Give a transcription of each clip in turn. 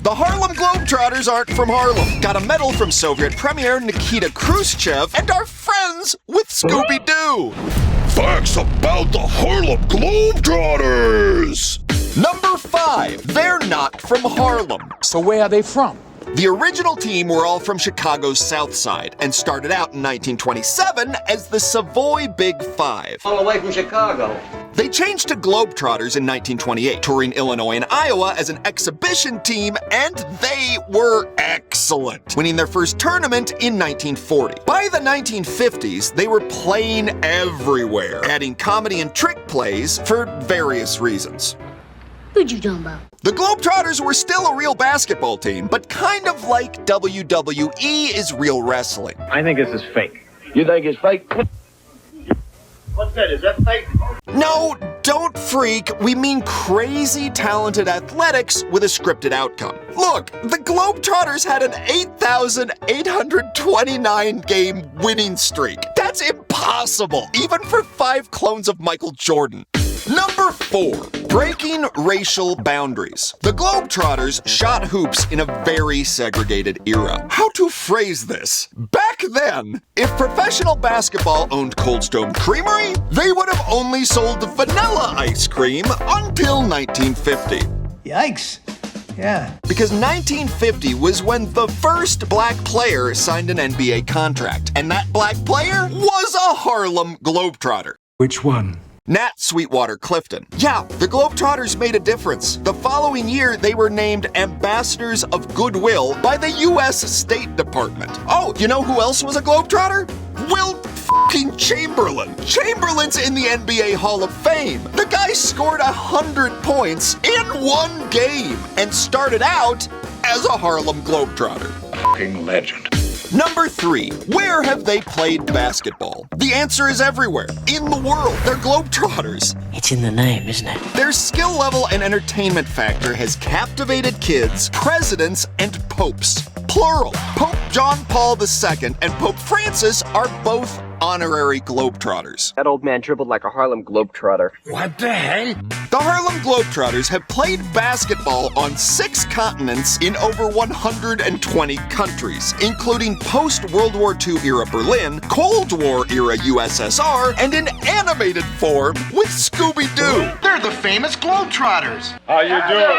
The Harlem Globetrotters aren't from Harlem. Got a medal from Soviet Premier Nikita Khrushchev and are friends with Scooby-Doo. Facts about the Harlem Globetrotters! Number 5. They're not from Harlem. So where are they from? The original team were all from Chicago's South Side and started out in 1927 as the Savoy Big Five. All the way from Chicago. They changed to Globetrotters in 1928, touring Illinois and Iowa as an exhibition team, and they were excellent, winning their first tournament in 1940. By the 1950s, they were playing everywhere, adding comedy and trick plays for various reasons. Who'd you talking about? The Globetrotters were still a real basketball team, but kind of like WWE is real wrestling. I think this is fake. You think it's fake? What's that? Is that fake? No, don't freak. We mean crazy talented athletics with a scripted outcome. Look, the Globetrotters had an 8,829 game winning streak. That's impossible, even for 5 clones of Michael Jordan. Number 4. Breaking racial boundaries. The Globetrotters shot hoops in a very segregated era. How to phrase this? Back then, if professional basketball owned Cold Stone Creamery, they would have only sold vanilla ice cream until 1950. Yikes. Yeah. Because 1950 was when the first black player signed an NBA contract, and that black player was a Harlem Globetrotter. Which one? Nat Sweetwater Clifton. Yeah, the Globetrotters made a difference. The following year, they were named Ambassadors of Goodwill by the U.S. State Department. Oh, you know who else was a Globetrotter? Wilt f***ing Chamberlain. Chamberlain's in the NBA Hall of Fame. The guy scored 100 points in one game and started out as a Harlem Globetrotter. F***ing legend. Number 3. Where have they played basketball? The answer is everywhere. In the world. They're Globetrotters. It's in the name, isn't it? Their skill level and entertainment factor has captivated kids, presidents, and popes. Plural. Pope John Paul II and Pope Francis are both honorary Globetrotters. That old man dribbled like a Harlem Globetrotter. What the hell? The Harlem Globetrotters have played basketball on 6 continents in over 120 countries, including post-World War II era Berlin, Cold War era USSR, and in animated form with Scooby-Doo. They're the famous Globetrotters. How you doing?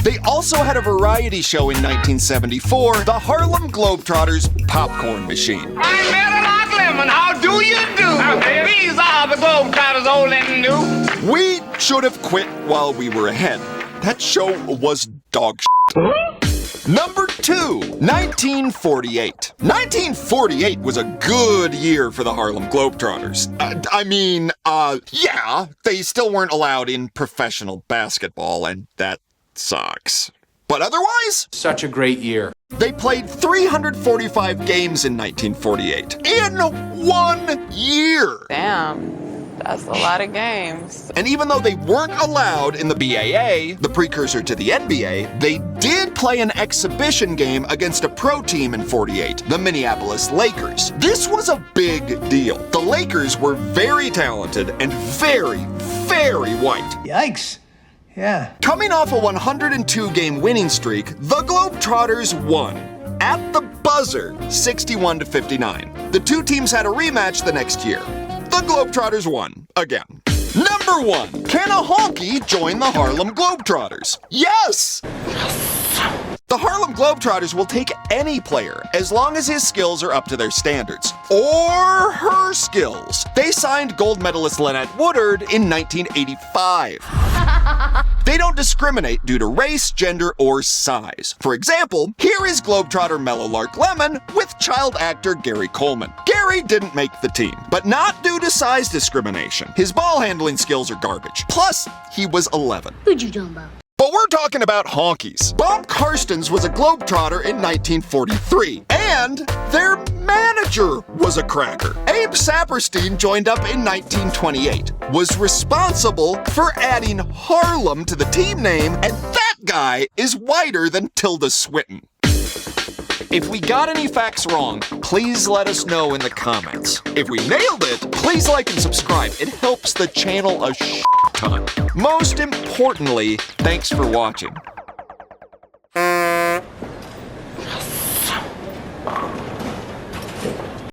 They also had a variety show in 1974, the Harlem Globetrotters Popcorn Machine. I'm Mary Lemon. How do you do? These are the Globetrotters, old and new. We should have quit while we were ahead. That show was dog shit. Number 2, 1948. 1948 was a good year for the Harlem Globetrotters. Yeah, they still weren't allowed in professional basketball, and that sucks. But otherwise, Such a great year. they played 345 games in 1948. In 1 year! Damn, that's a lot of games. And even though they weren't allowed in the BAA, the precursor to the NBA, they did play an exhibition game against a pro team in 48, the Minneapolis Lakers. This was a big deal. The Lakers were very talented and very, very white. Yikes. Yeah. Coming off a 102-game winning streak, the Globetrotters won. At the buzzer, 61-59. The 2 teams had a rematch the next year. The Globetrotters won, again. Number 1. Can a honky join the Harlem Globetrotters? Yes! The Harlem Globetrotters will take any player as long as his skills are up to their standards. Or her skills. They signed gold medalist Lynette Woodard in 1985. They don't discriminate due to race, gender, or size. For example, here is Globetrotter Mellow Lark Lemon with child actor Gary Coleman. Gary didn't make the team, but not due to size discrimination. His ball handling skills are garbage. Plus, he was 11. Who'd you talking about? But we're talking about honkies. Bob Karstens was a Globetrotter in 1943, and their manager was a cracker. Abe Saperstein joined up in 1928, was responsible for adding Harlem to the team name, and that guy is whiter than Tilda Swinton. If we got any facts wrong, please let us know in the comments. If we nailed it, please like and subscribe. It helps the channel a ton. Most importantly, thanks for watching.